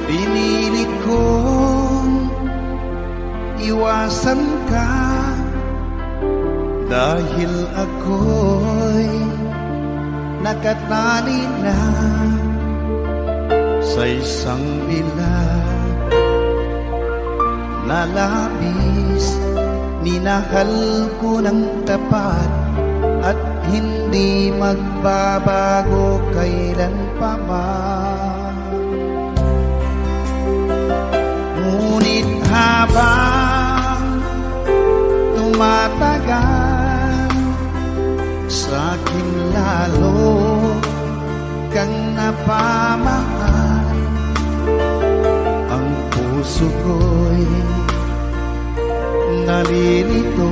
Pinilit kong iwasan ka dahil ako'y nakatali na sa isang bilag na labis. Minahal ko ng tapat at hindi magbabago kailan pa man. Ngunit habang tumatagal, sa'kin lalo kang napamahal. Ang puso ko'y nalilito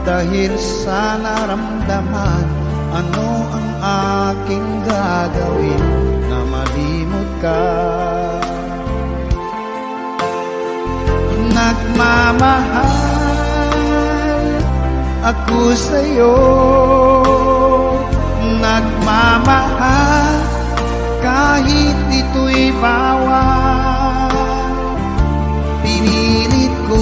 dahil sa naramdaman. Ano ang aking gagawin na malimot ka? Nagmamahal ako sa'yo, nagmamahal kahit ito'y bawal. Pinilit ko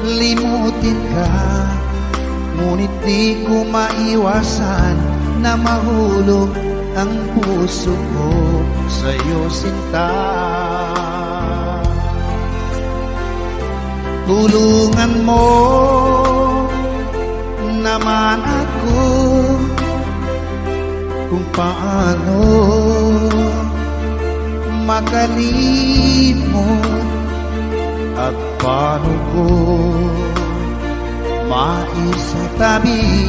limutin ka, ngunit di ko maiwasan na mahulog ang puso ko sa'yo, sinta. Tulungan mo naman ako kung paano makalimot at paano ko maisatabi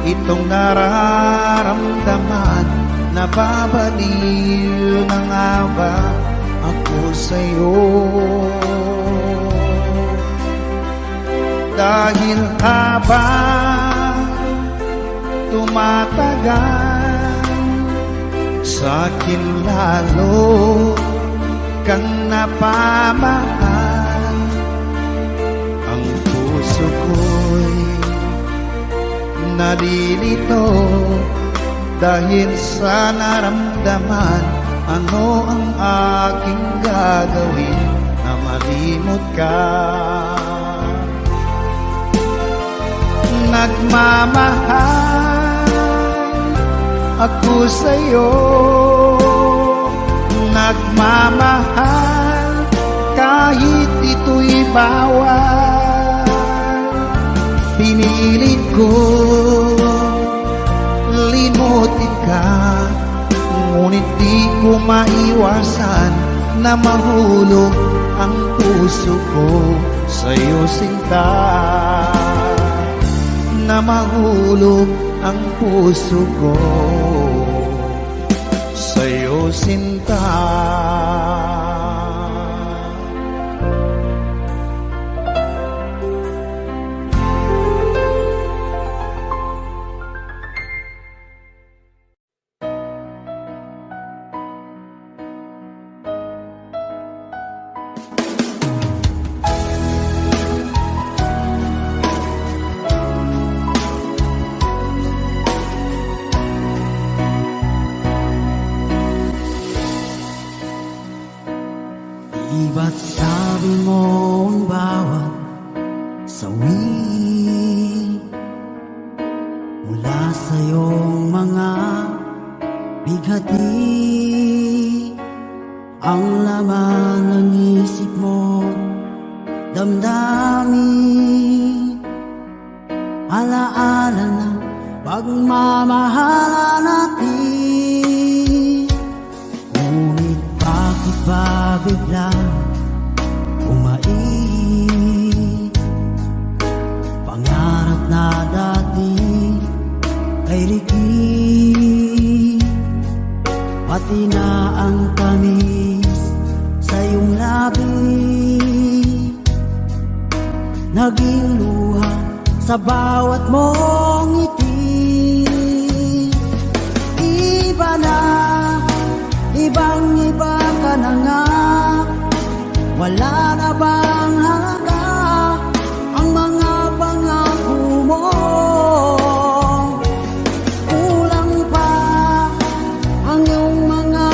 itong nararamdaman. Nababaliw na nga ba ako sa'yo? Dahil habang tumatagal, sa'kin lalo kang napamahal. Ang puso ko'y nalilito dahil sa naramdaman. Ano ang aking gagawin na malimot ka? Nagmamahal ako sa'yo, nagmamahal kahit ito'y bawal. Pinilit ko limutin ka, ngunit di ko maiwasan na mahulog ang puso ko sa'yo, sinta. Na mahulog ang puso ko sa'yo, sinta. Ba't sabi mo ang bawat sawi mula sa iyong mga bighati, ang laman ng isip mo, damdamin, alaala ng pagmamahala natin. Ngunit bakit ba biglang pangarap na dati ay liki, pati na ang tamis sa iyong labi, naging luha sa bawat mong ngiti. Iba na, ibang-iba ka na nga, wala na bang halaga ang mga pangako mo? Kulang pa ang iyong mga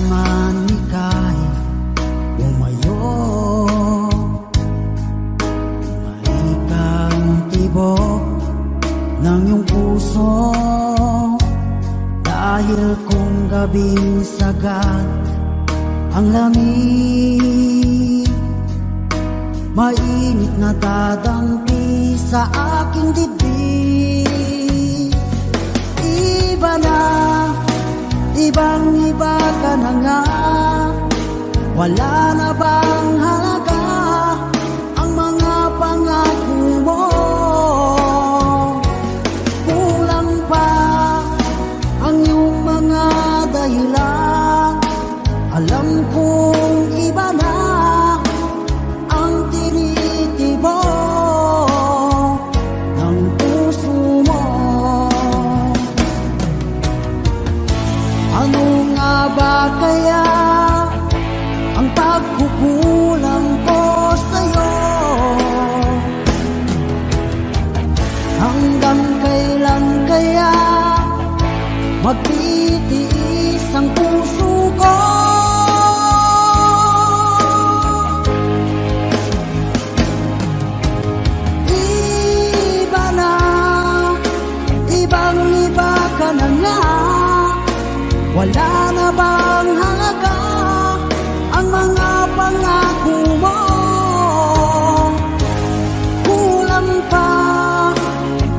man ika'y bumayo, malikang tibok ng iyong puso. Dahil kung gabing sagad ang lamig, mainit na dadampi sa aking dibdib. Iba na, ibang iba ka na nga, wala na bang halaga ang mga pangako mo? Kulang pa ang iyong mga dahilan, alam kong iba na ang tinitibok ng puso mo. Ano nga ba kaya ang pagkukulang ko sa'yo? Hanggang kailan kaya magtitiis ang puso ko? Iba na, ibang iba ka na nga, wala na bang halaga ang mga pangako mo? Kulang pa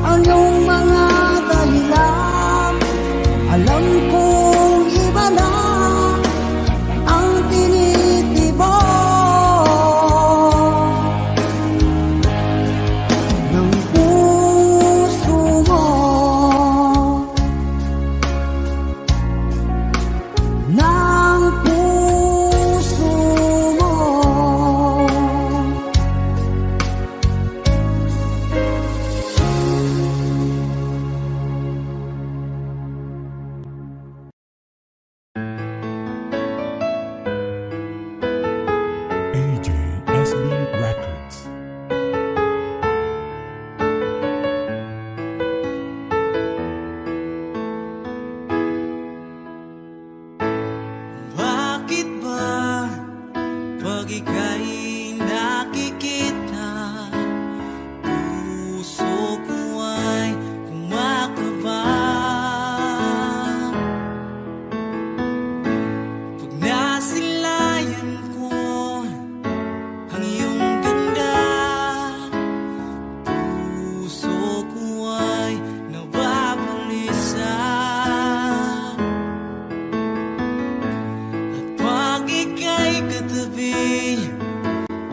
ang iyong mga dahilan, alam kong iba na ang tinitibok ng puso mo. Ng puso mo. AJSB Records. Bakit ba pag ika'y nakikita, puso ko ay kumakaba? Pag nasilayan ko ang iyong ganda, puso ko ay nababalisa. Pag ika'y katabi,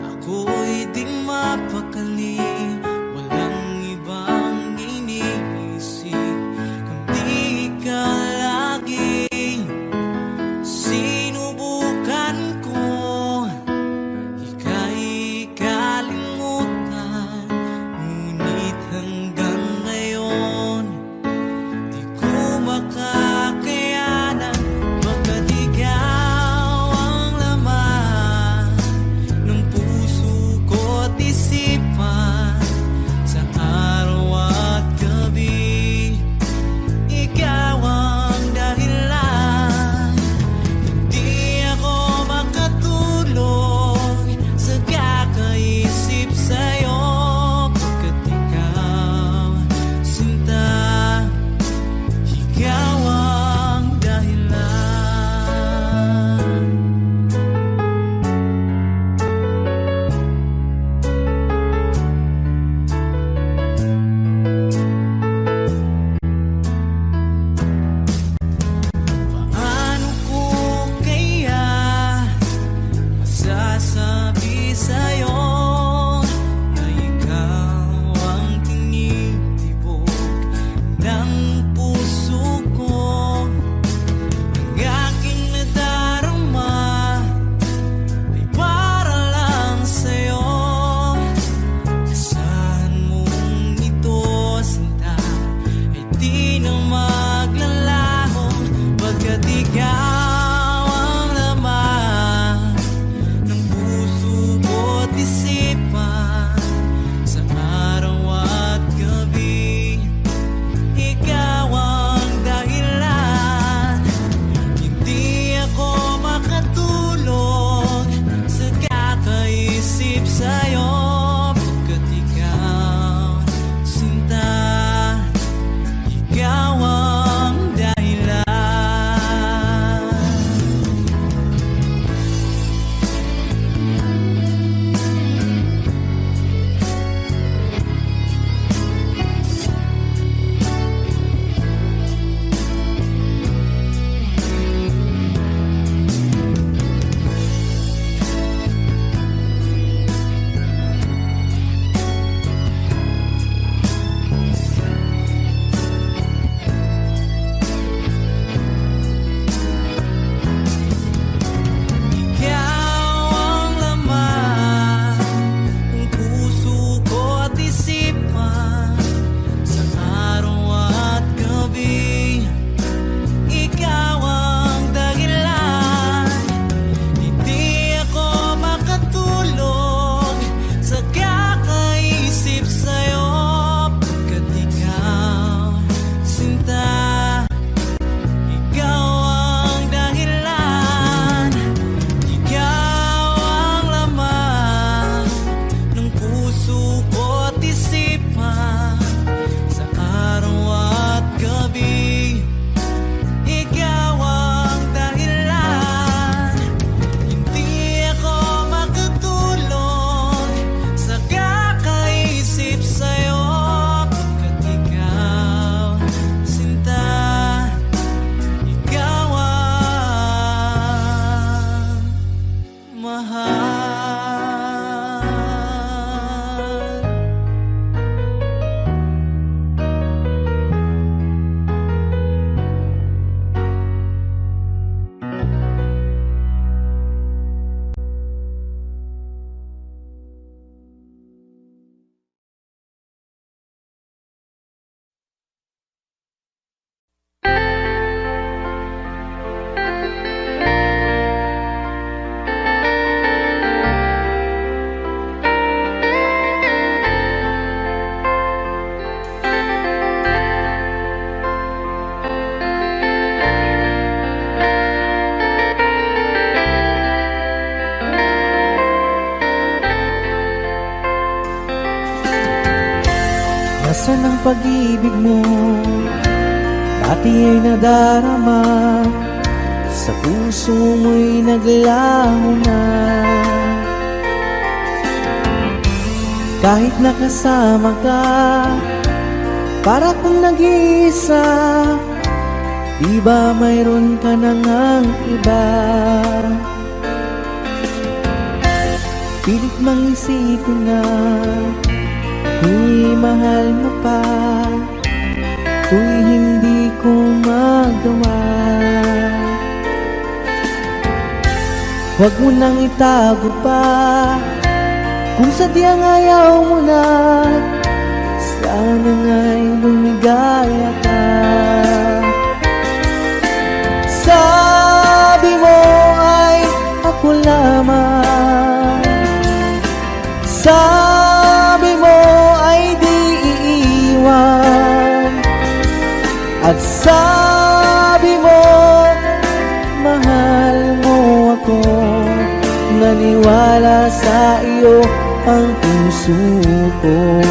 ako'y di mapakali. Walang ibang iniisip kundi ikaw lagi. Sinubukan ko, ika'y kalimutan, ngunit hanggang ngayon di ko makakayanan. Baga't ikaw ang laman Asan ang pag-ibig mo? Dati ay nadarama, sa puso mo'y naglaho na. Kahit nakasama ka, para kung nag-iisa, di ba mayroon ka na ngang iba? Pilit mang isipin na kung mahal mo pa, to'y hindi ko magawa. Huwag mo nang itago pa, kung sadyang ayaw mo na, sana nga'y lumigaya ka. Sabi mo ay ako lamang, sabi mo ay di iiwan, at sabi mo mahal mo ako. Naniwala sa iyo ang puso ko.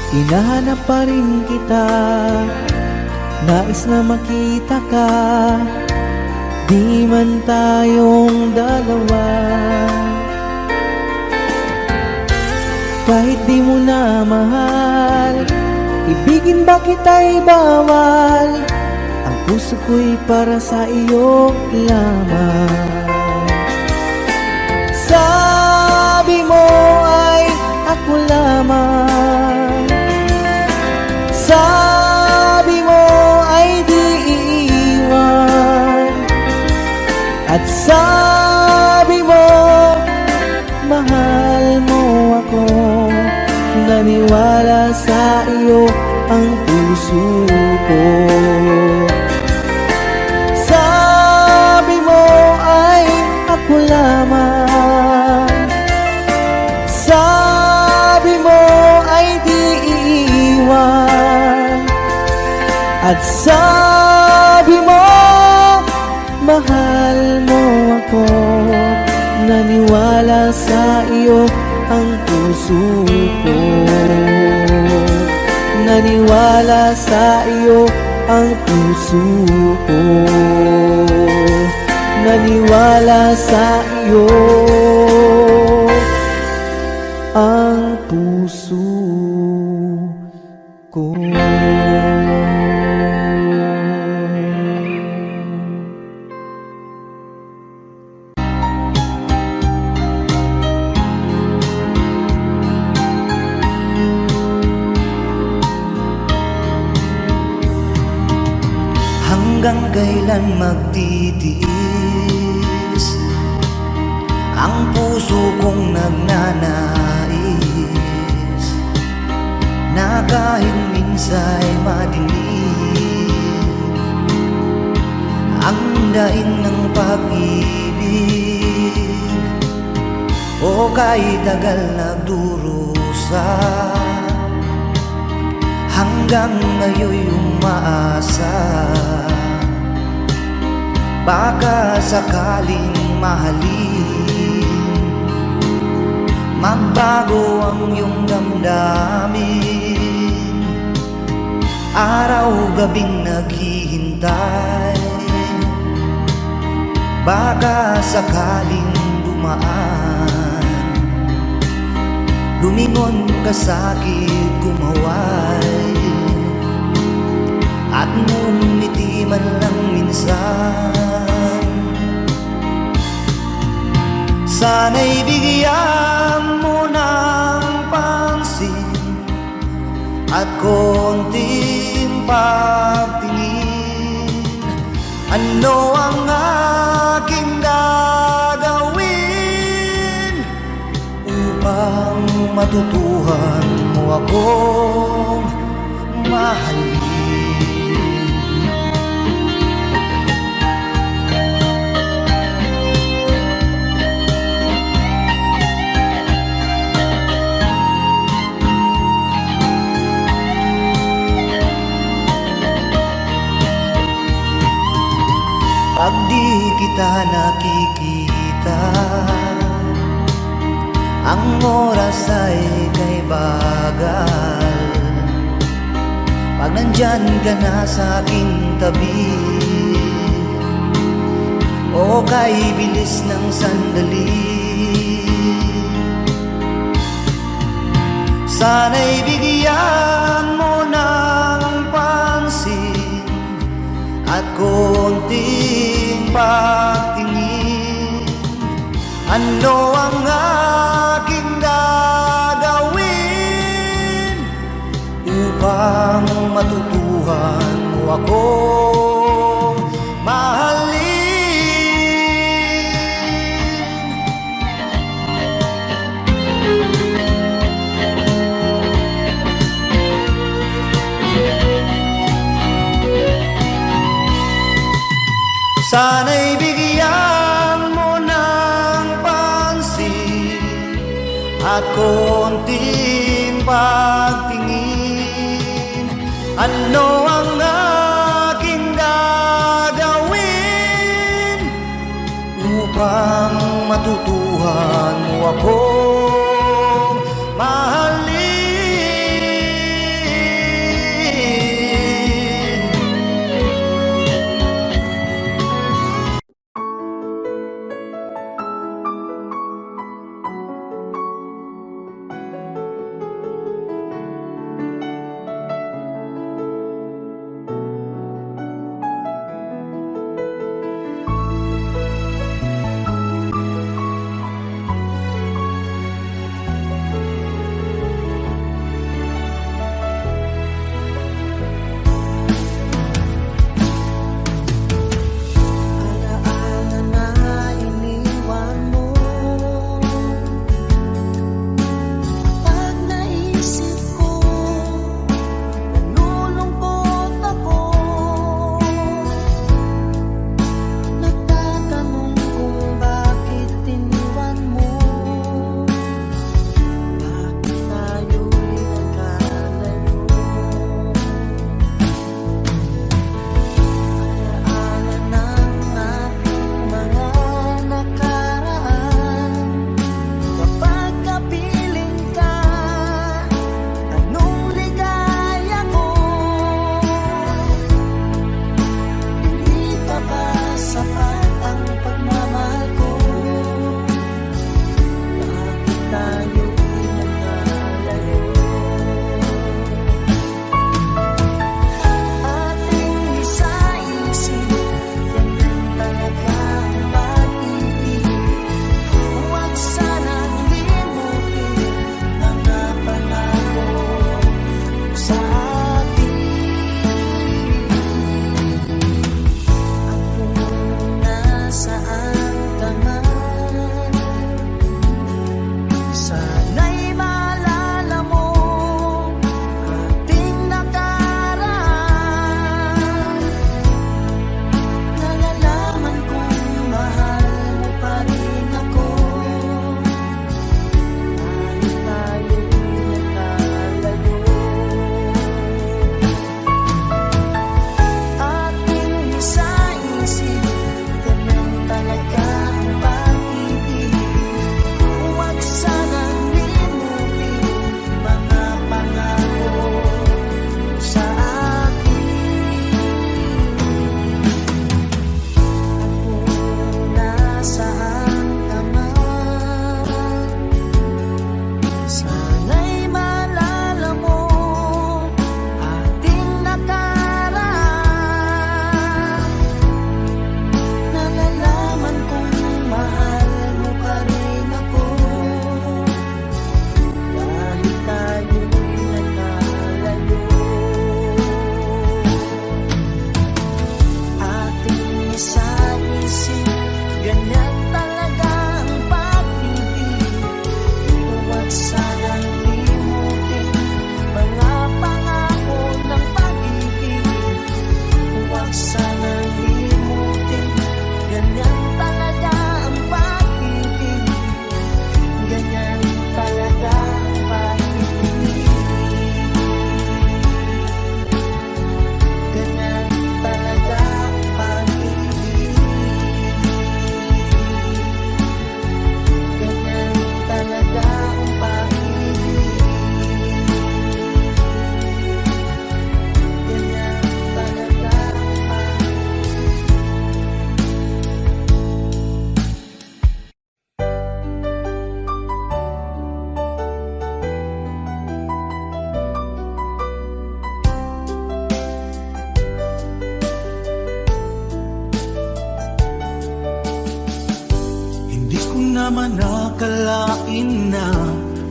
Hinahanap pa rin kita, nais na makita ka, di man tayong dalawa. Kahit di mo na mahal, ibigin ba kita'y bawal? Ang puso ko'y para sa iyo lamang. Sabi mo ay ako lamang, sabi mo ay di iiwan, at sabi mo mahal mo ako. Naniwala sa iyo ang puso ko. Sabi mo ay ako lamang, sabi mo ay di iiwan, at sabi mo mahal mo ako. Naniwala sa iyo ang puso ko. Naniwala sa iyo ang puso ko. Naniwala sa iyo ang puso ko. Hanggang kailan magtitiis ang puso kong nagnanais, na kahit minsa'y madilim ang daing ng pag-ibig, o kahit tagal nagdurusa, hanggang ngayon'y umaasa. Baka sakaling mahalin, magbago ang iyong damdamin. Araw-gabing naghihintay, baka sakaling dumaan, lumingon ka sa'kin, kumaway, at ngumiti man lang minsan. Sana'y bigyan mo ng pansin at konting pagtingin. Ano ang aking gagawin upang matutuhan mo akong mahalin? kita nakikita. Ang oras ay kay bagal pag nandyan ka na sa aking tabi, o kay bilis ng sandali. Sana'y bigyan mo ng pansin at konting pagtingin. Ano ang aking gagawin upang matutuhan mo akong mahalin? Sana'y bigyan mo ng pansin at konting pagtingin. Ano ang aking gagawin upang matutuhan mo akong mahalin? naman akalain na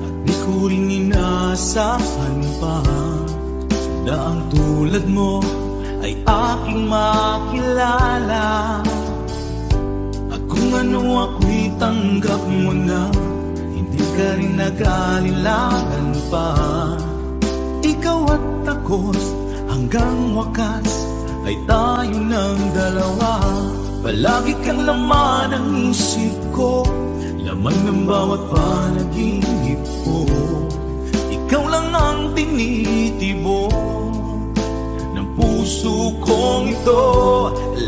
at di ko rin inasahan pa na ang tulad mo ay aking makilala. At kung ano ako'y tanggap mo na, hindi ka rin nag-alilangan pa. Ikaw at ako hanggang wakas ay tayo ng dalawa. Palagi kang laman ng isip ko, laman ng bawat panaginip ko. Ikaw lang ang tinitibok ng puso kong ito.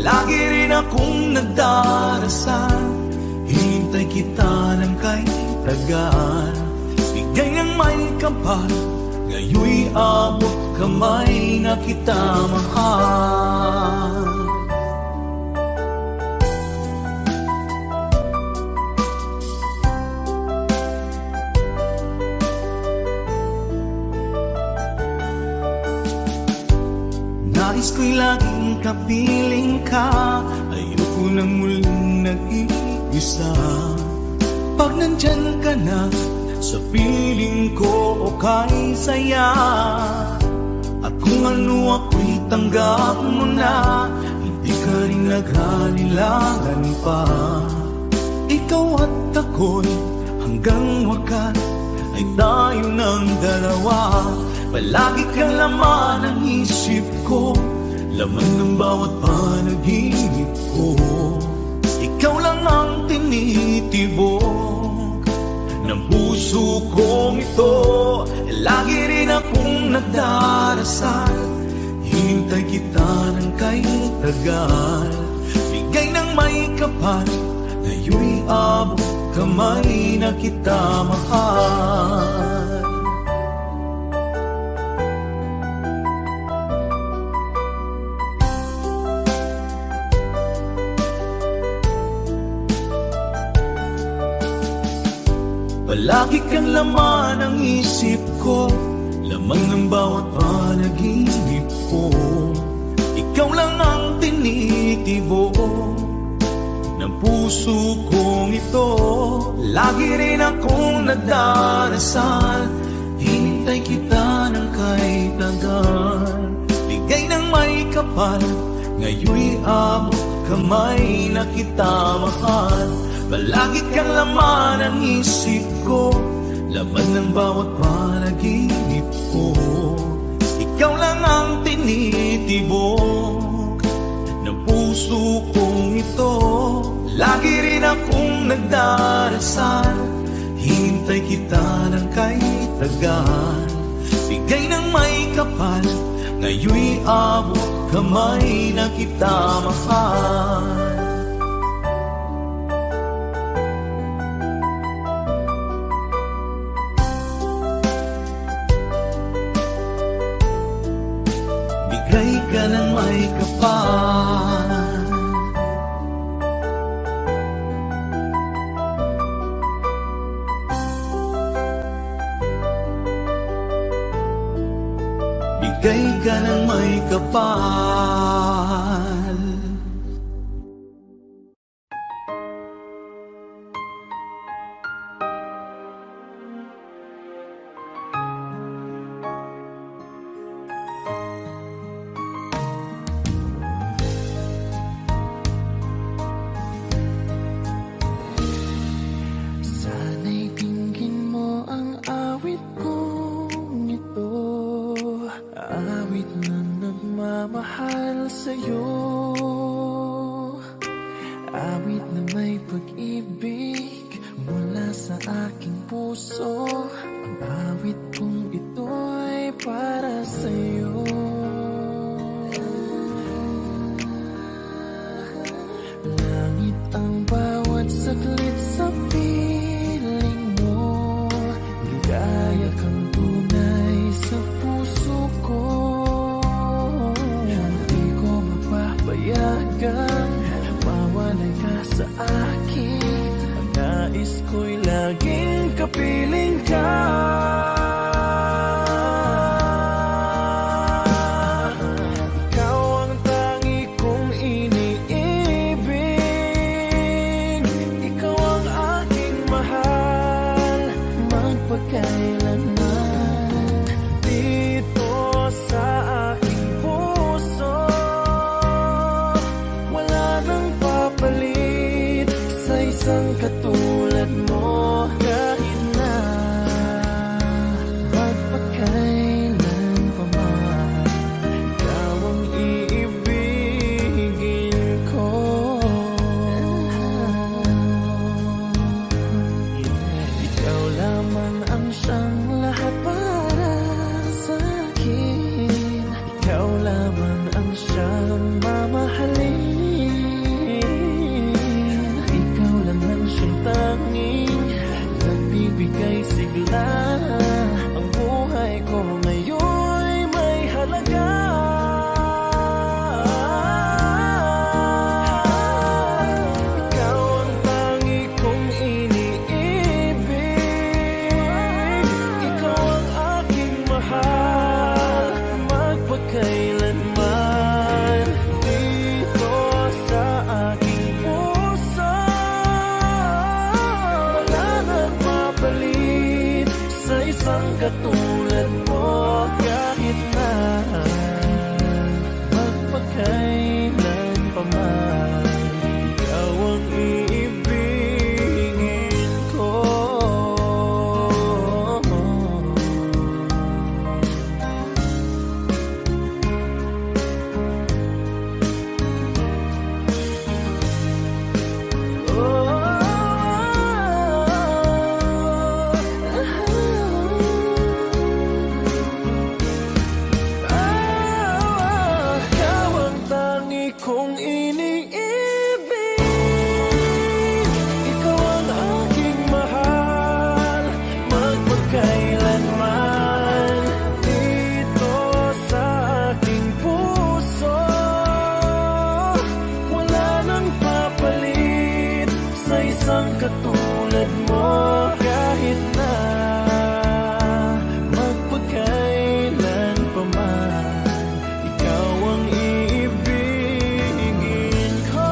Lagi rin akong nagdarasal, hintay kita ng kay tagal. Bigay ng may kapal, ngayoy abot kamay na kita mahal. Nais ko'y laging kapiling ka, ayoko nang muling nag-iisa. Pag nandyan ka na, sa piling ko okay saya. At kung ano ako'y tanggap mo na, hindi ka rin naghalilangan pa. Ikaw at ako'y hanggang wakas ay tayo ng dalawa. Palagi kang laman ng isip ko, laman ng bawat panaginip ko. Ikaw lang ang tinitibok ng puso kong ito. Lagi rin akong nagdarasal, hintay kita ng kay tagal. Bigay ng may kapal, ngayoy abot kamay na kita mahal. Palagi kang laman ng isip ko, laman ng bawat panaginip ko. Ikaw lang ang tinitibok ng puso kong ito. Lagi rin akong nagdarasal, hinintay kita ng kay tagal. Bigay ng may kapal, ngayoy abot kamay na kita mahal. Palagi kang laman ng isip ko, laman ng bawat panaginip ko. Ikaw lang ang tinitibok ng puso kong ito. Lagi rin akong nagdarasal, hintay kita ng kay tagal. Bigay ng may kapal, ngayoy abot kamay na kita mahal. Bigay ka ng may kapal, bigay ka ng may kapal. Sana'y dinggin mo ang awit kong ito, awit na nagmamahal sa'yo, awit na may pag-ibig mula sa aking puso. Ang awit kong ito'y para sa'yo. Langit ang bawat saglit sa piling mo, ligaya kang tunay sa puso ko. Hindi ko mapapayagan mawalay ka sa akin. Ang nais ko'y laging kapiling ka. magpakailanman. Dito sa aking puso, wala nang papalit sa isang katulad mo. Kahit na magpakailan pa man, ikaw ang iibigin ko. Ikaw lamang ang siyang lahat para sa akin. Ikaw lamang ang siyang mamahalin. Ikaw lang ang siyang tanging nagbibigay sigla. Ang buhay ko ngayon'y may halaga. Ikaw ang tangi kong iniibig. Ikaw ang aking mahal, magpakailanman. Dito sa aking puso, wala nang mapalit sa isang katulad mo. Kahit na magpakailan pa man, ikaw ang iibigin ko. Ikaw ang tangi kong iniibig. Ikaw ang aking mahal, magpakailanman. Dito sa aking puso, wala nang papalit sa isang katulad mo. Kahit na magpakailan pa man, ikaw ang iibigin ko.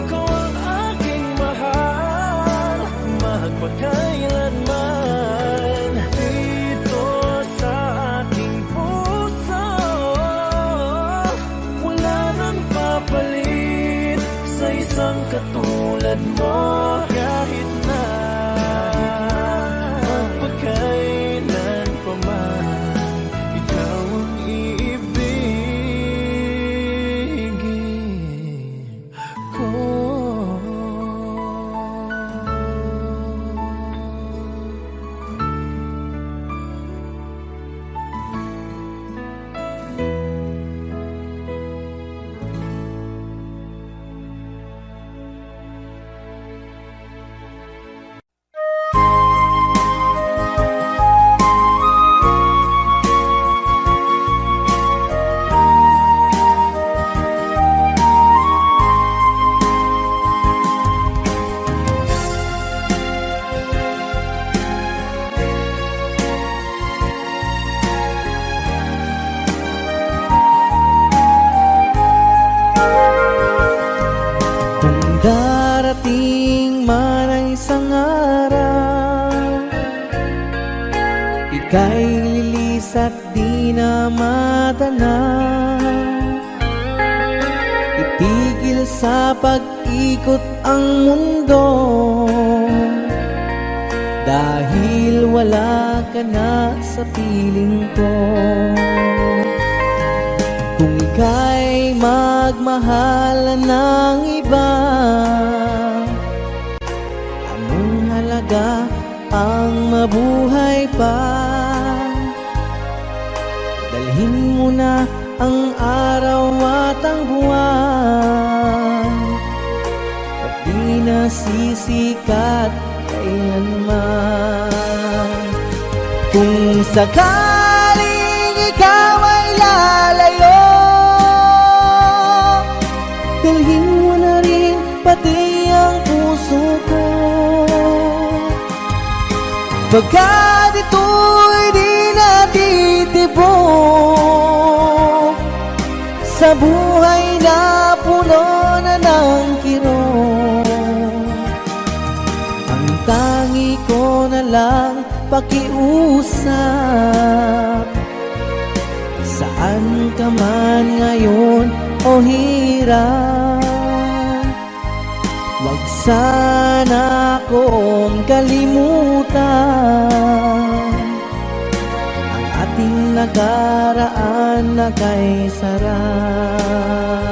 Ikaw ang aking mahal, magpakailanman. Dito sa aking puso, wala nang papalit sa isang katulad mo. Kahit na magpakailan pa man, ikaw ang iibigin ko. Kung darating man ang isang araw, ika'y lilis at di na matanaw. Itigil sa pag-ikot ang mundo, dahil wala ka na sa piling ko. Kung ika'y magmahal ng iba, anong halaga ang mabuhay pa? Dalhin mo na ang araw at ang buwan, at di na sisikat kailanman. Kung sakaling ikaw ay lalayo, dalhin mo na rin pati ang puso ko. Pagkat ito'y di natitibok sa buhay na puno na ng kirot. ko na lang pakiusap. Saan ka man ngayon o hirap, wag sana akong kalimutan ang ating nakaraan na kay sarap.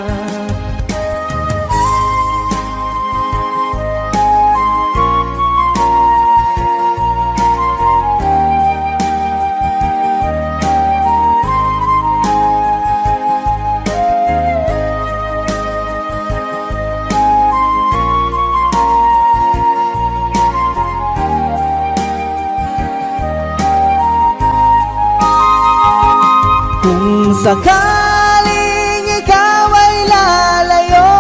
Kung sakaling ikaw ay lalayo,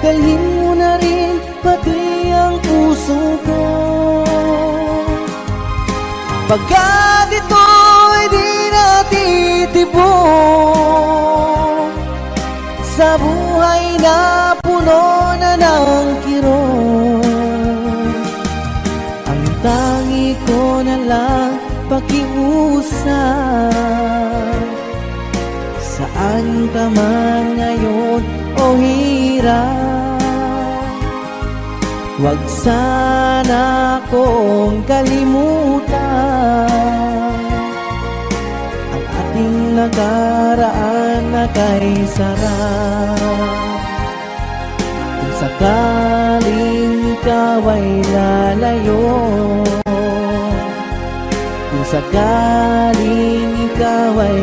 dalhin mo na rin pati ang puso ko. Pagkat ito'y di natitibok sa buhay na puno na ng kirot, ang tangi ko na lang pakiusap. Saan ka man ngayon o hirap, wag sana akong kalimutan ang ating nakaraan na kay sarap. Kung sakaling ikaw ay lalayo, kung sakaling ikaw ay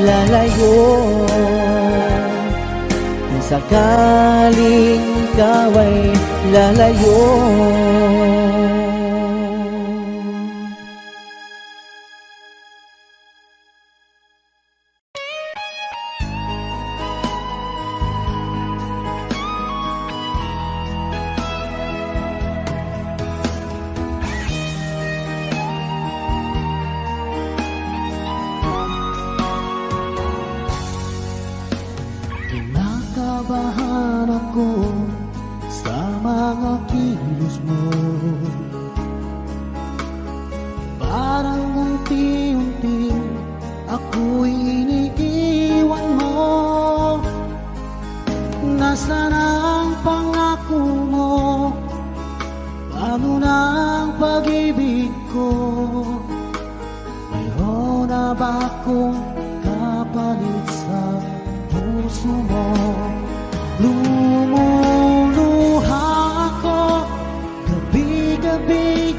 lalayo, kung sakaling ikaw ay lalayo, kinakabahan ako sa mga kilos mo. Parang unti-unti ako'y iniiwan mo. Nasaan ang pangako mo? Paano na ang pag-ibig ko? Mayroon na ba akong kapalit sa puso mo? Lumuluha ako gabi-gabi,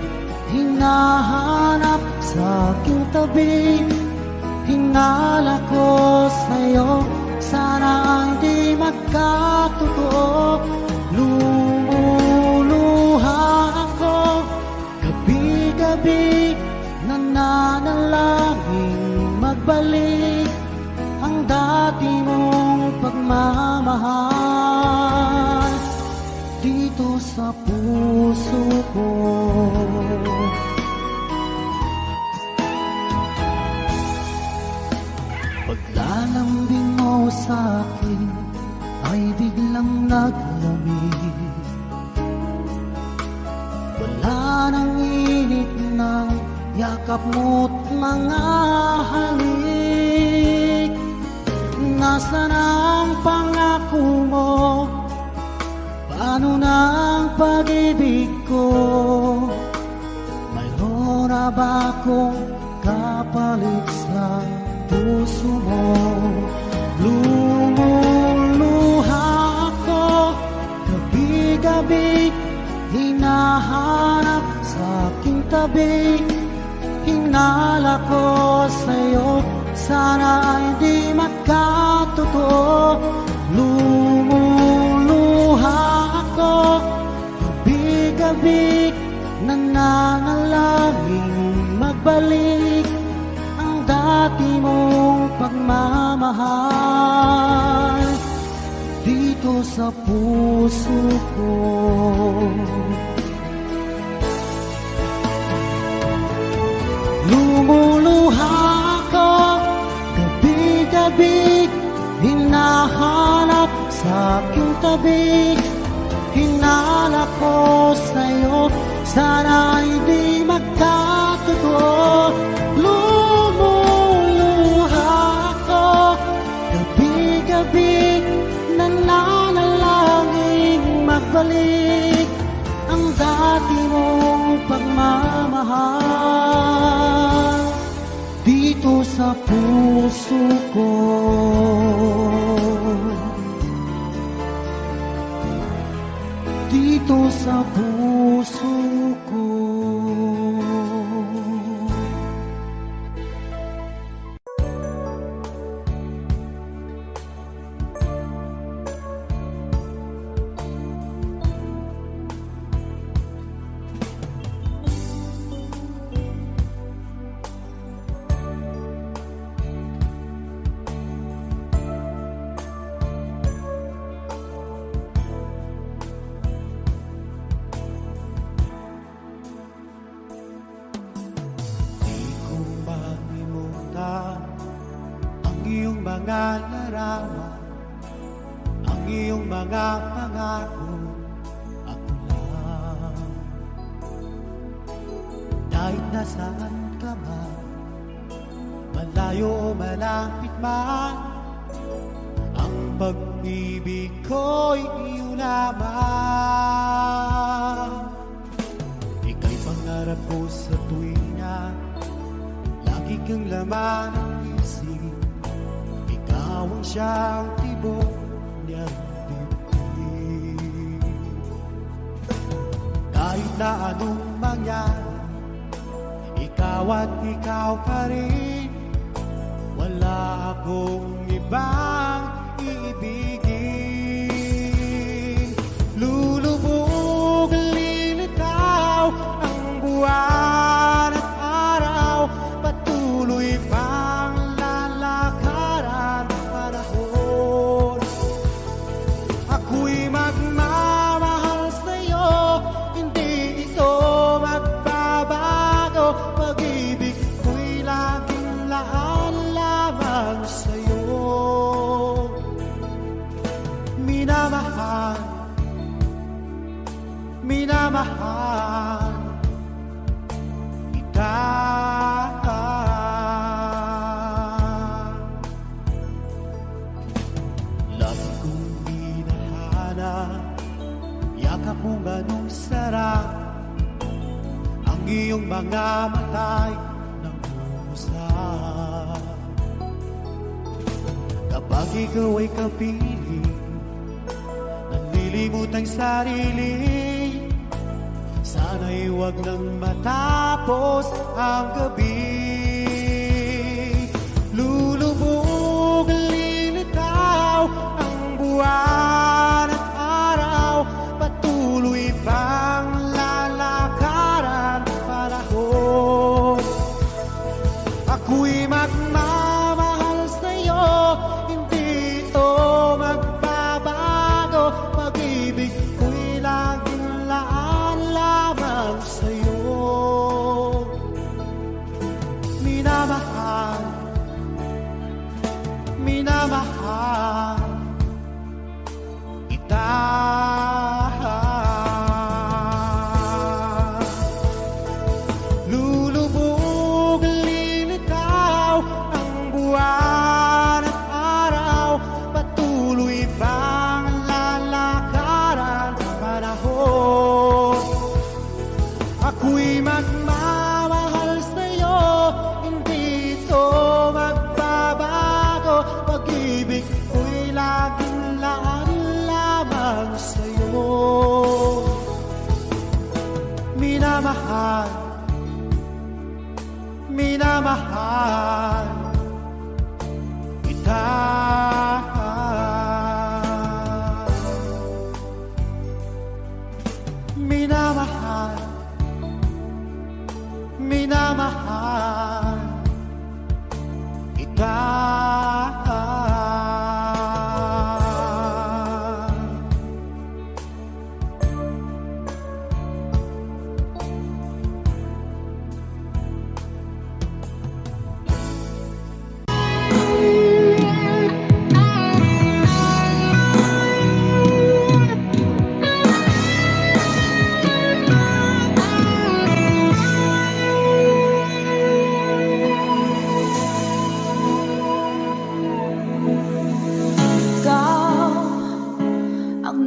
hinahanap sa aking tabi. Hinala ko sa'yo, sana hindi magkatotoo. Lumuluha ako gabi-gabi, nananalangin magbalik ang dati mong pagmamahal dito sa puso ko. Paglalambing mo sa'kin ay biglang naglamig. Wala nang init ng yakap mo't mga halik. Nasaan ang pangako mo? Paano na ang pag-ibig ko? Mayroon na ba akong kapalit sa puso mo? Lumuluha ako gabi-gabi, hinahanap sa aking tabi. Hinala ko sa'yo, sana ay di magkatotoo. Lumuluha ako gabi-gabi, nananalangin magbalik ang dati mong pagmamahal dito sa puso ko. Lumuluha ako gabi-gabi, hinahanap sa aking tabi. hinala ko sa'yo, sana'y di magkatotoo. Lumuluha ako, gabi-gabi, nananalangin magbalik ang dati mong pagmamahal dito sa puso ko. Dito sa puso ko. Di ko malimutan ang iyong mga larawan, ang iyong mga pangako. Ako lang, kahit nasaan ka man, malayo o malapit man, ang pag-ibig ko'y iyo lamang. Ika'y pangarap ko sa tuwina, lagi kang laman ng isip. Ikaw ang siyang tibok niyang dibdib. Kahit na anong mangyari, ikaw at ikaw pa rin. Wala akong ibang iibigin. Lulubog, lilitaw ang buwan at araw, patuloy pang lalakaran ang panahon. Ako'y magmamahal sa'yo, hindi ito magbabago. Pag-ibig ko'y laging laan lamang sa'yo. Minamahal, minamahal kita. Lagi kong hinahanap, yakap mong anong sarap, ang iyong mga mata'y nangungusap. Kapag ikaw ay kapiling, nalilimot ang sarili, sana'y huwag nang matapos ang gabi. Lulubog, lilitaw ang buwan at araw, patuloy pang lalakaran ang panahon. Ako'y magmamahal sa'yo, hindi ito magbabago. Pag-ibig ko'y laging laan lamang sa'yo. Minamahal, minamahal kita. Lulubog, lilitaw ang buwan at araw, patuloy pang lalakaran ang panahon. Ako'y magmamahal sa'yo, hindi ito magbabago. Pag-ibig ko'y laging laan lamang sa'yo. Minamahal, minamahal kita. Minamahal, minamahal kita.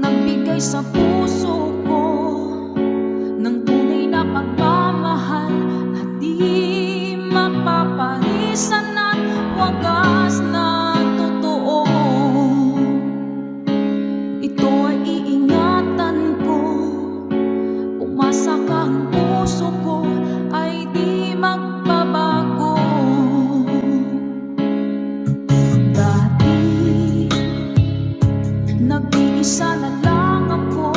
nagbigay sa puso ko ng tunay na pagmamahal na di mapaparisan at wagas na totoo. Ito ay iingatan ko, umasa ka, ang puso ko ay di magbabago. Dati nag-iisa na lang ako,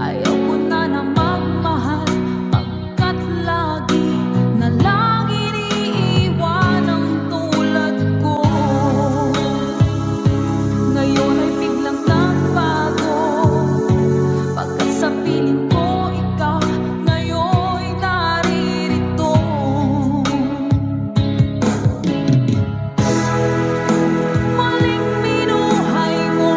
ayaw ko na na magmahal, pagkat lagi na lang iniiwan ang tulad ko. Ngayon ay biglang nagbago, pagkat sa piling ko ikaw ngayon'y naririto. Maling binuhay mo,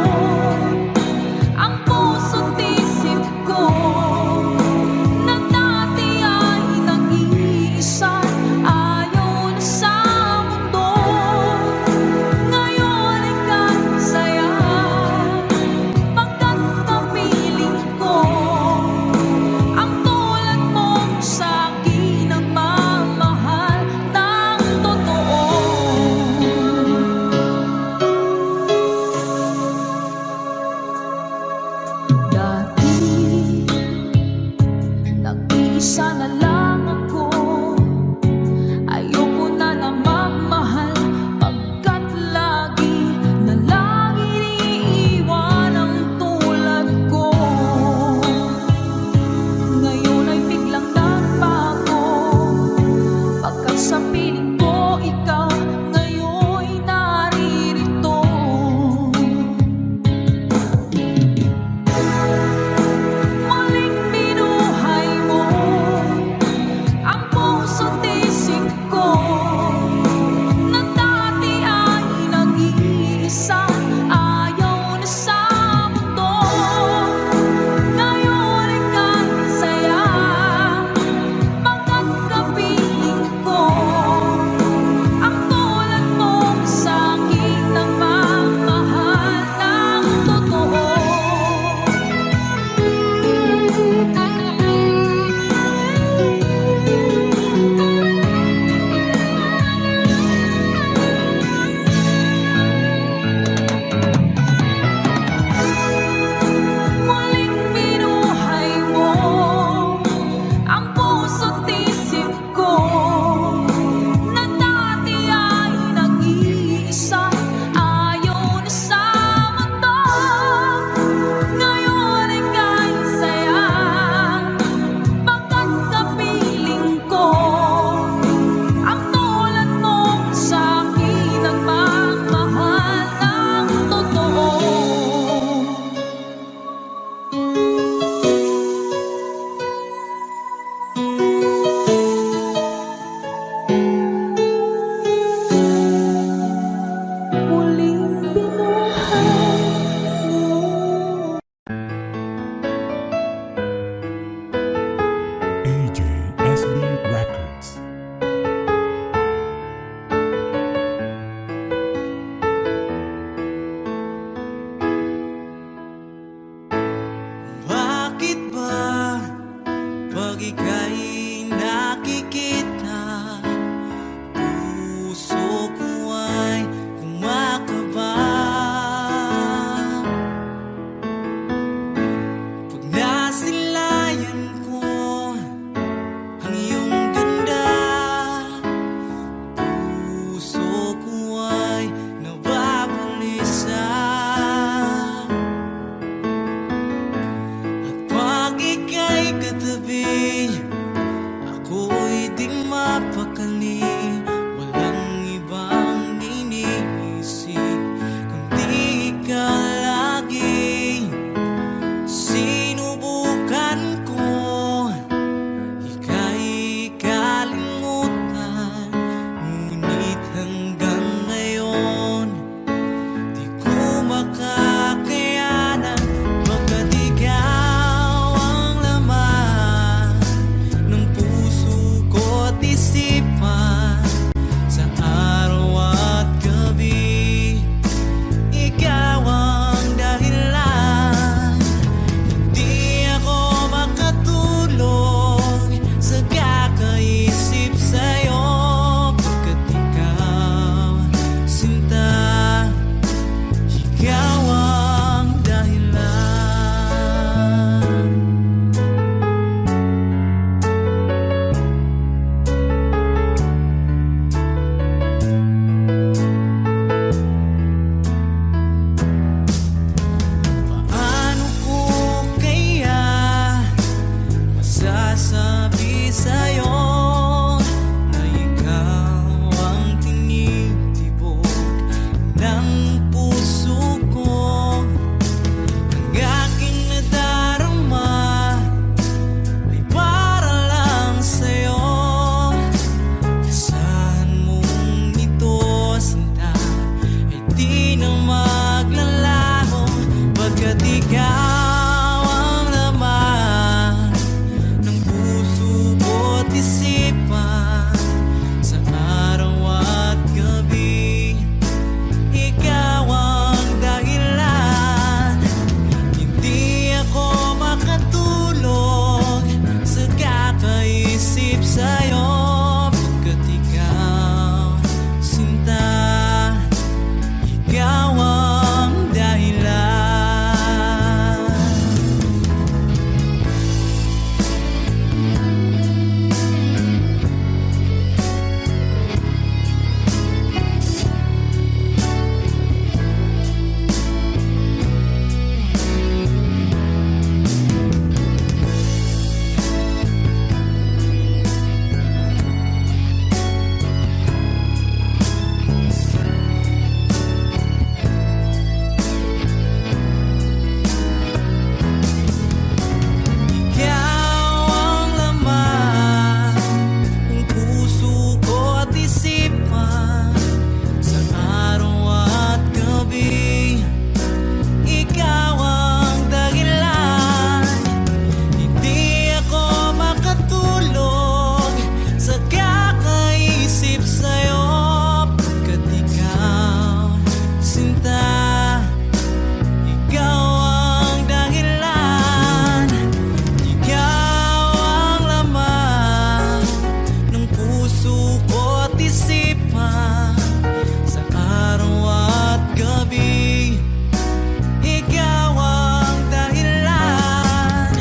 ikaw ang laman ng puso ko't isipan. Sa araw at gabi, ikaw ang dahilan. Hindi ako makatulog sa kakaisip sa'yo, pagkat ikaw, sinta, ikaw ang dahilan. Ikaw ang laman ng puso ko at isipan. Sa araw at gabi, ikaw ang dahilan. Hindi ako makatulog sa kakaisip sa'yo, pagkat ikaw, sinta, ikaw ang dahilan. Ikaw ang laman ng puso ko at isipan. Sa araw at gabi, ikaw ang dahilan.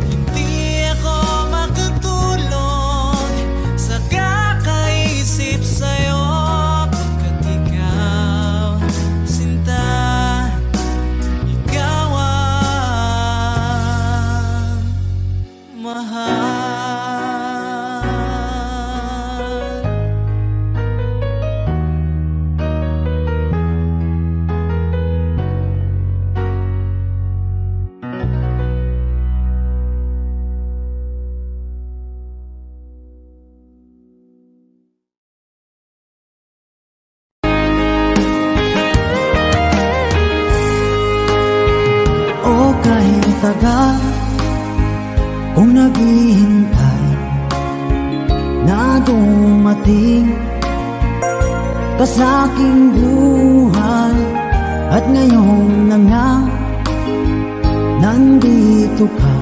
Hindi ako makatulog sa kakaisip sa'yo, pagkat ikaw, sinta, ikaw ang mahal. O kahit tagal kung naghihintay na dumating ka sa aking buhay, at ngayon na nga nandito ka.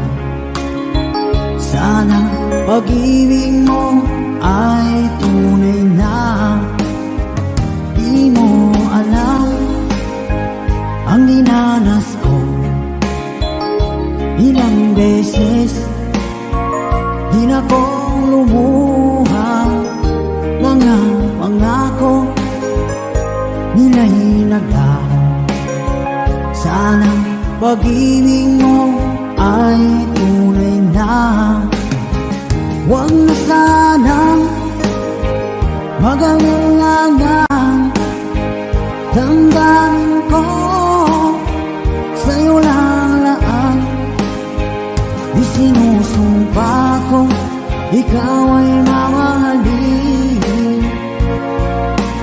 Sana pag-ibig mo ay tunay na. Di mo alam ang dinanas ko. Ilang beses di na kong lumuha. Mga pangako nila'y naglaho. Sana pag-ibig mo ay tunay na. Huwag na sanang mag-alangan. Damdamin ko sa'yo lang laan. Isinusumpa ko ikaw ay mamahalin.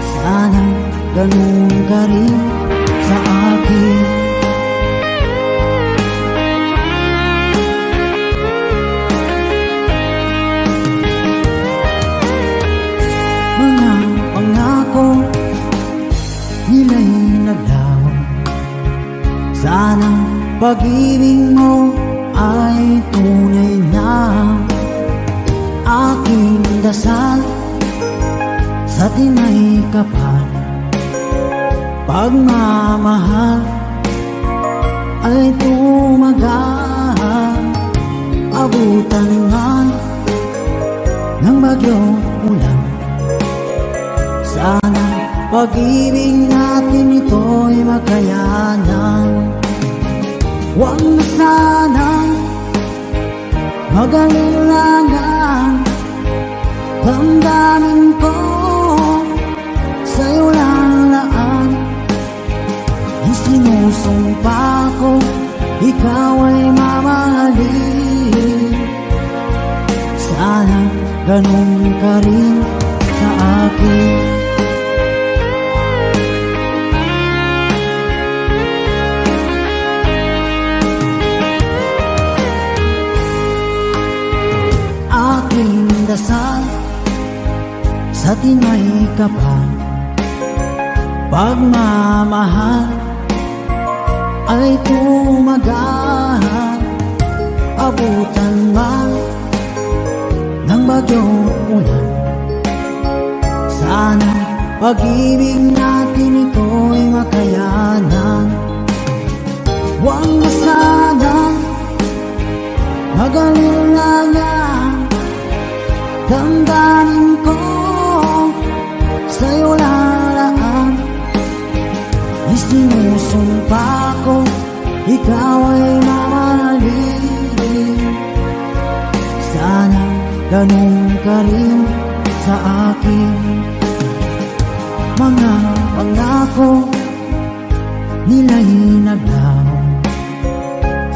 Sana ganun ka rin sa akin. Mga pangako nila'y naglaho. Sana pag-ibig mo ay tunay na. Aking dasal sa tinay kapal, pagmamahal ay tumagal. Abutan man ng bagyong ulan. Sana pag-ibig natin ito'y makayanan. Huwag na sanang mag-alinlangan. Damdamin ko sa'yo lang laan. Isinusumpa ko ikaw ay mamahalin. Sana ganun ka rin sa akin. dasal sa tinay kapal, pagmamahal ay tumagal. Abutan man ng bagyong ulan, sana pag-ibig natin ito'y makayanan. Huwag na sanang mag-alala, damdamin ko sa'yo lalaan. Isinusumpa ko, ikaw ay mamahalin. Sana ganun ka rin sa akin. Mga pangako nila'y naglaho,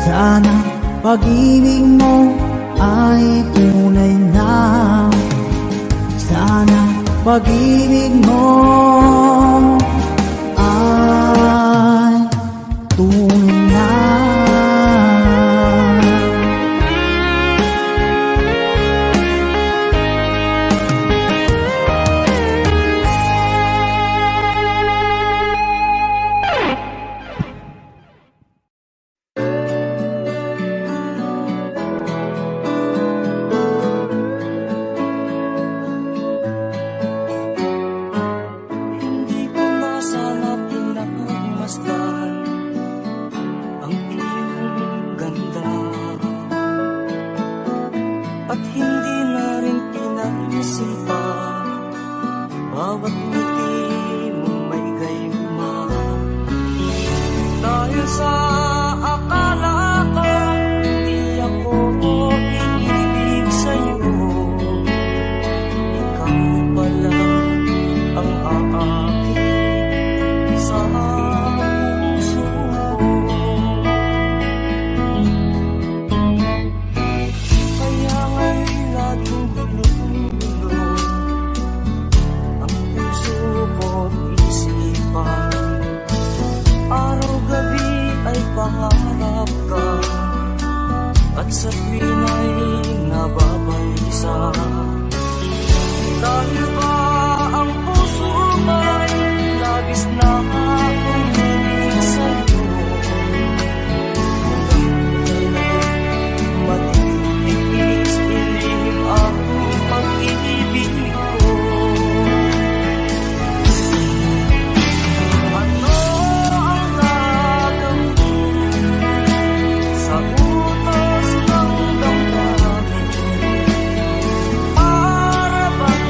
sana pag-ibig mo ay tunay na. Sana pag-ibig mo ay tunay na. Hindi ko na sana pinagmasdan ang iyong ganda, at hindi na rin pinagsipa bawat ngiti mong may gayuma. Dahil sa akala ko di ako iibig sa'yo, ikaw pala ang aakit sa puso ko. Kaya nga'y laging gulo-gulo ang puso ko't isipan. Araw-gabi ay pangarap ka, at sa tuwin ay nababalisa. Dahil ba ang puso ko'y labis na umilig sa'yo, matitis ilim ang pag-ibig ko. Ano ang gagawin sa utos ng damdamin? Para bang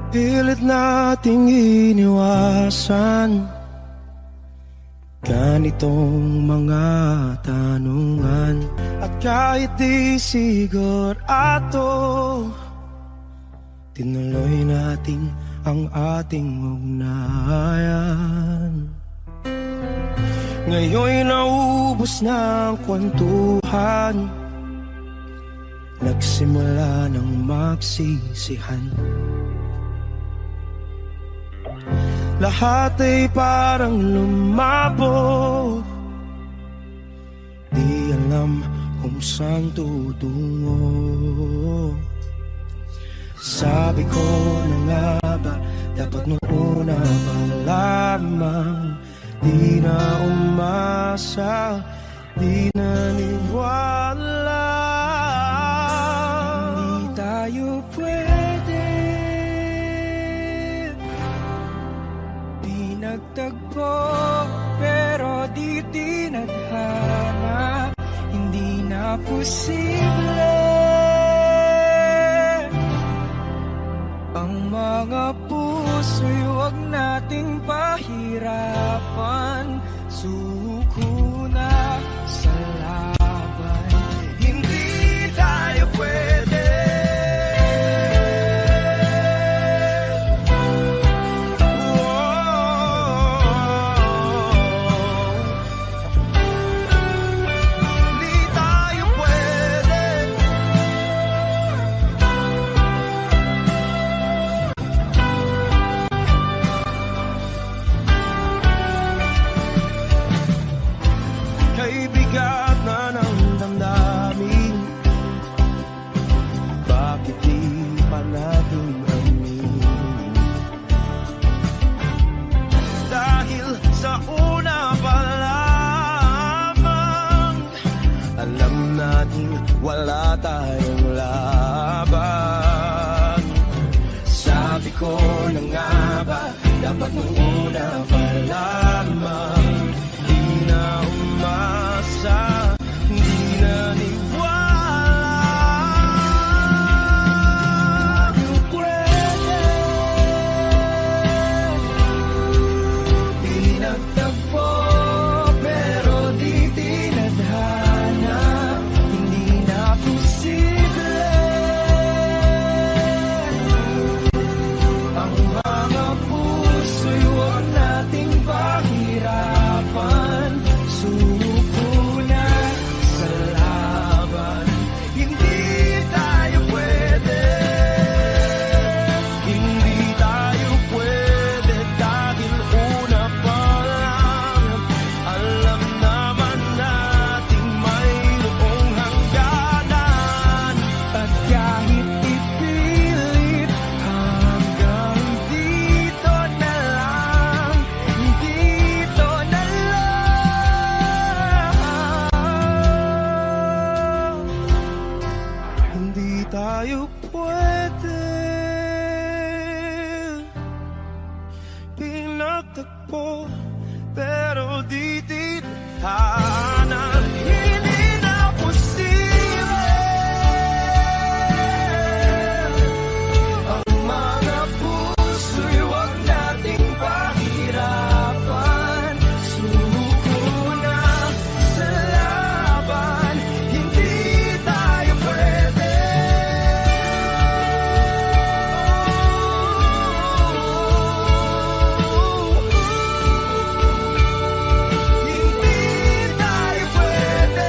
Pilit nating iniwasan ganitong mga tanungan. At kahit di sigurado, tinuloy natin ang ating ugnayan. Ngayon'y naubos na ang kwentuhan, nagsimula ng magsisihan. Lahat ay parang lumabo, di alam kung saan tutungo. Sabi ko na nga ba, dapat nung una pa lamang, di na umasa, di naniwala. Hindi tayo pwede, di nagtagpo, pero di tinadhana. Hindi na posible ang mga puso'y huwag nating pahirapan. Suko na sa laban, hindi tayo pwede. Hindi tayo pwede. Kay bigat na ng damdamin, bakit di pa natin aminin? Dahil sa una pa lamang, alam natin wala tayong laban. Sabi ko na nga ba, dapat nung una pa lamang, di na umasa, di naniwala. Di pwede, di nagtagpo, pero di tinadhana. Hindi na posible ang mga puso'y huwag nating pahirapan. Suko na sa laban, hindi tayo pwede. Hindi tayo pwede dahil una pa lang, alam naman natin mayroong hangganan. At kahit ipilit, hanggang dito na lang, dito na lang. Hindi tayo pwede, pinagtagpo, pero di tinadhana. Hindi na posible ang mga puso'y huwag nating pahirapan. Suko na sa laban, hindi tayo pwede. Hindi tayo pwede.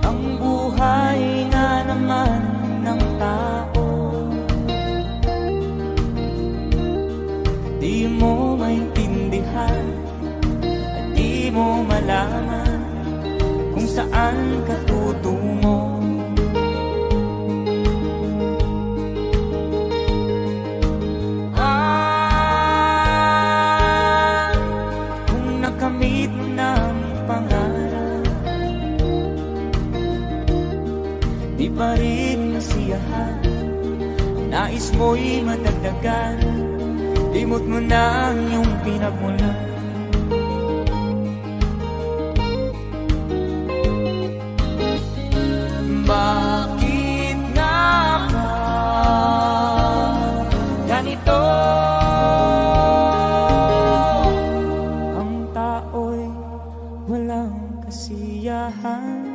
Ang buhay nga naman ng tao, di mo maintindihan at di mo malaman kung saan ka tutungo. rin nasiyahan. Ang nais mo'y madagdagan, limot mo na ang iyong pinagmulan. Bakit nga ba ganito? Ang tao'y walang kasiyahan.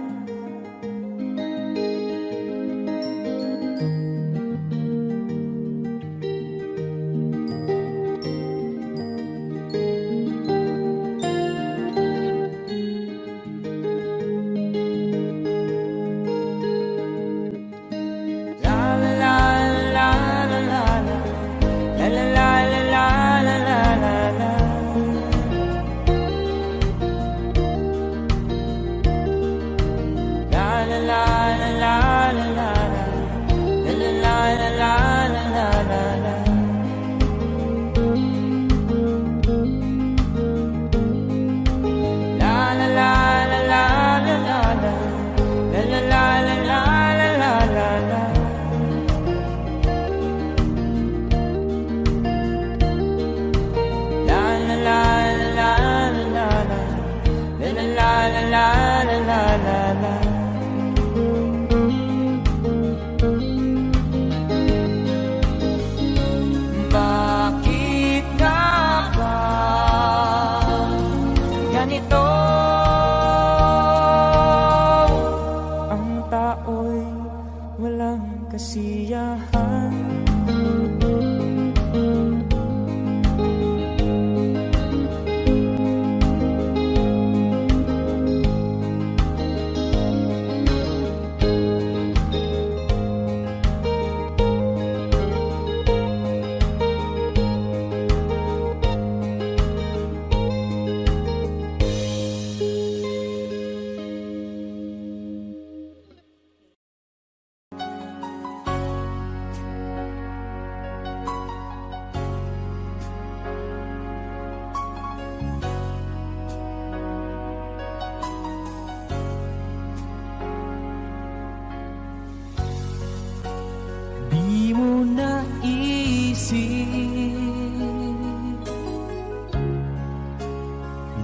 Bakit nga ba ganito? Ang tao'y walang kasiyahan. Di mo naisip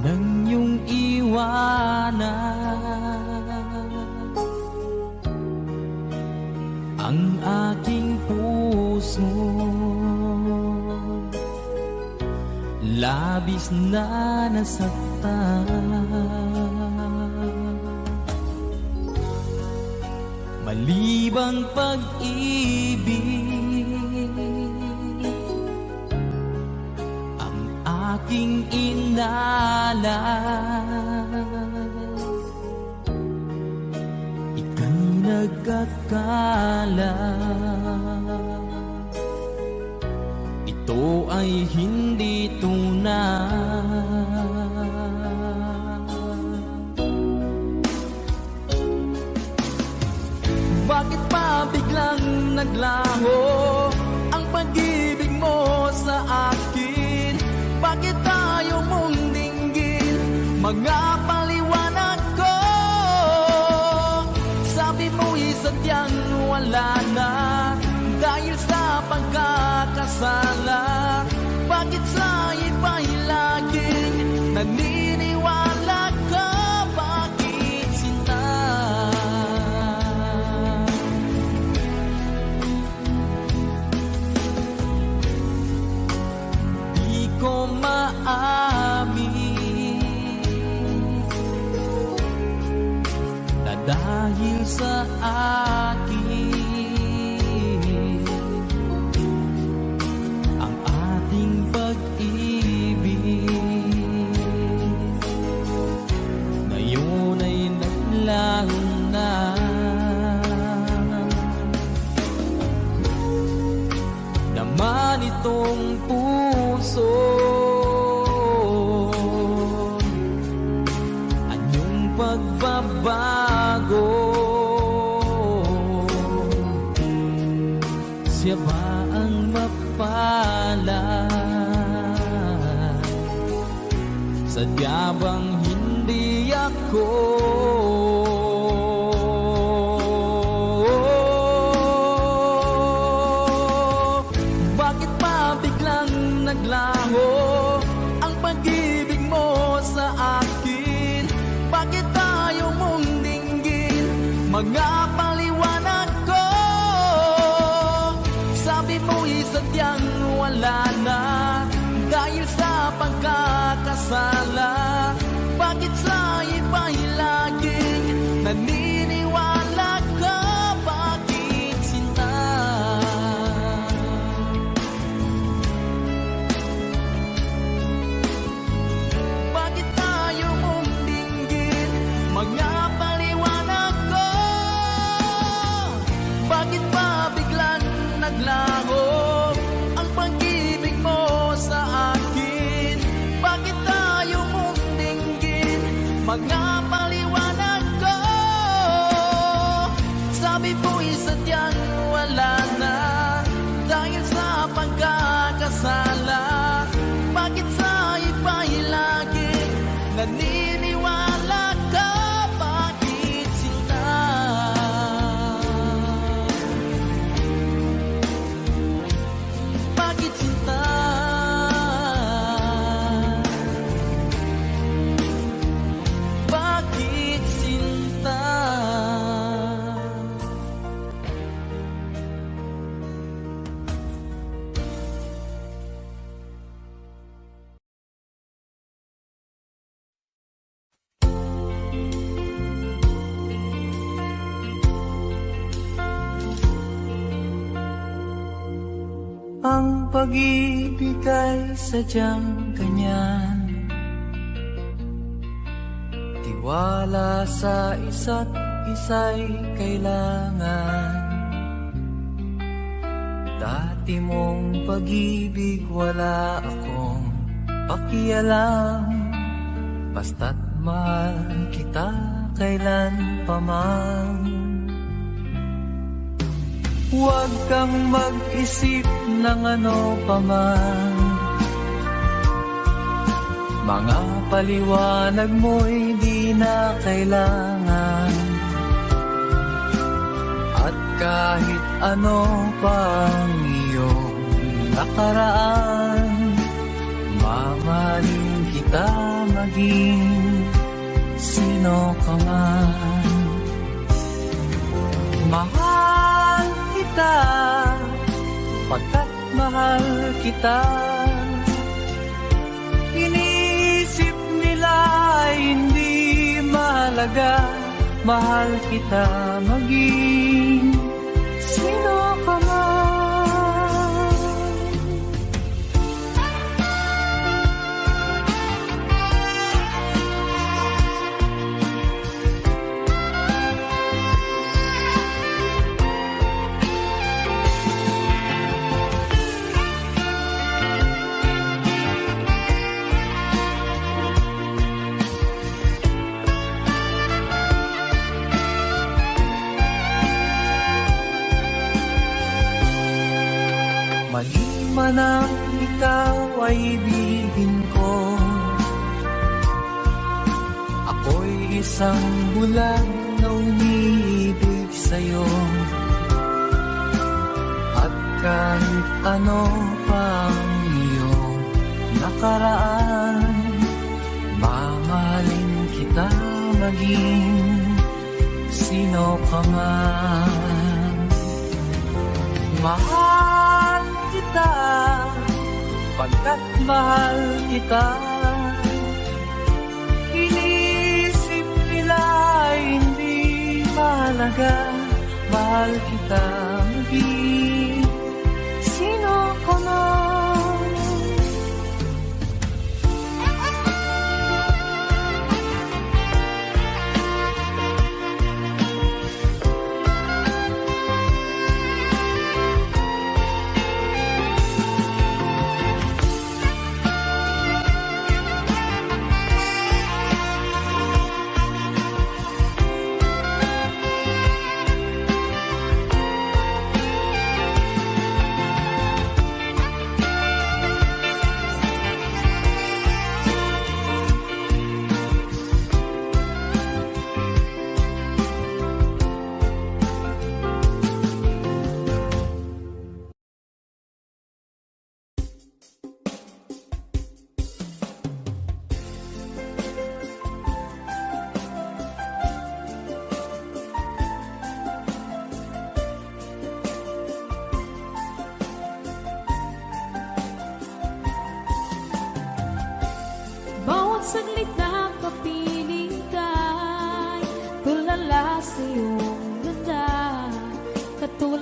nang iyong iwanan ang aking puso, labis na nasaktan. Malibang pag-ibig ang aking inalan. Ika'y nagkakala, ito ay hindi tunay. Bakit pa biglang naglaho ang pag-ibig mo sa akin? Bakit tayo mong dinggin mga paliwanag ko? Sabi mo'y sadyang wala na dahil sa pagkakasala. Bakit sa iba'y laging naniniwala ka? Bakit sinta? Ko maamin na dahil sa akin ang ating pag-ibig ngayon ay naglaho na. Naman itong puso anyong pagbabago, siya ba ang mapalad? Sadya bang hindi ako? sadyang wala na dahil sa pagkakasala? Bakit sa iba'y laging naniniwala ka? Bakit sinta? Bakit tayo mong dinggin? Mga paliwanag ko. Bakit ba biglang naglaho ang pag-ibig mo sa akin? Bakit tayo mong dinggin? Mga paliwanag ko. Sabi ko'y sadyang wala na dahil sa pagkakasala. Bakit sa iba'y laging naniniwala ka? Bakit sinta? Bakit sinta? Bakit sinta? Ang pag-ibig ay sadyang ganyan, tiwala sa isa't isa'y kailangan. Dati mong pag-ibig wala akong pakialam, basta't mahal kita kailan pa man. Huwag kang mag-isip ng ano pa man, mga paliwanag mo'y di na kailangan. At kahit ano pang iyong nakaraan, mamahalin kita maging sino ka man. Mahal kita, pagkat mahal kita. Inisip nila hindi mahalaga, mahal kita maging sino ka man. Mali man ang ikaw ay ibigin ko, ako'y isang bulag na umiibig sa'yo. At kahit ano pang iyong nakaraan, mamahalin kita maging sino ka man. Mahal kita, pagkat mahal kita. Inisip nila hindi mahalaga, mahal kita maging sino ka man.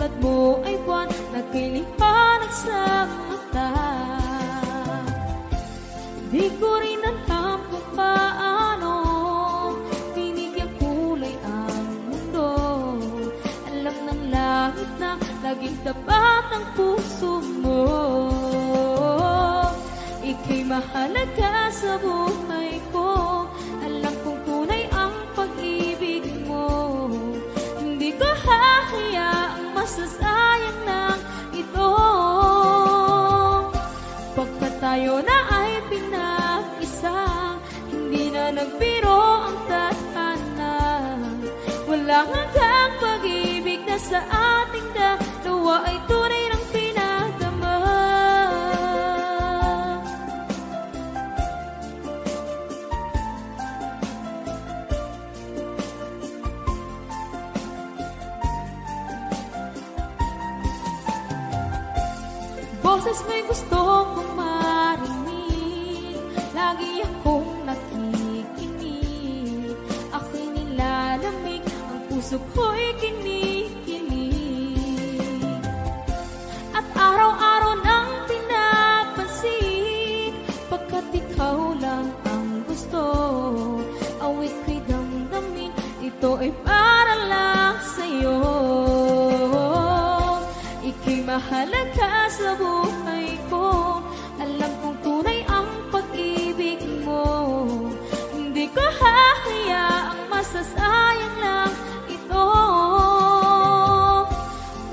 Tulad mo ay buwan na kiliwanag sa mata. Di ko rin alam kung paano binigyan kulay ang mundo. Alam ng langit na laging tapat ang puso mo. Ika'y mahalaga sa buhay ko. Alam kong tunay ang pag-ibig mo. Hindi ko hahayaang masasayang ng ito. Pagkat tayo na ay pinag-isa, hindi na nagbiro ang tadhana. Walang hanggang pag-ibig na sa ating dalawa ay tunay ng pinagdama. Boses mo'y gusto kong marinig, lagi akong nakikinig. Ako'y nilalamig, ang puso ko'y kinikilig. At araw-araw nang pinapansin, pagkat ikaw lang ang gusto. Awit ko'y damdamin, ito ay para lang sa'yo. Ika'y mahalaga sa buhay ko. Alam kong tunay ang pag-ibig mo. Hindi ko hahayaang masasayang lang ito.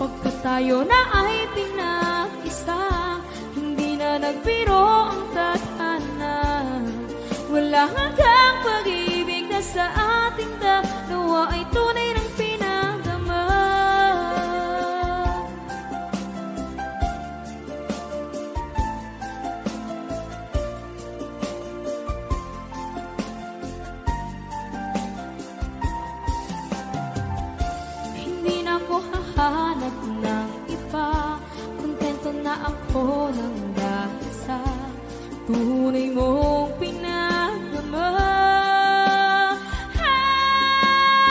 Pagkat tayo na ay pinag-isa, hindi na nagbiro ang tadhana. Wala hanggang pag-ibig na sa ating dalawa ay tunay ng pinagdama. Hindi na ako hahanap ng iba, kontento na ako ng dahil sa tunay mo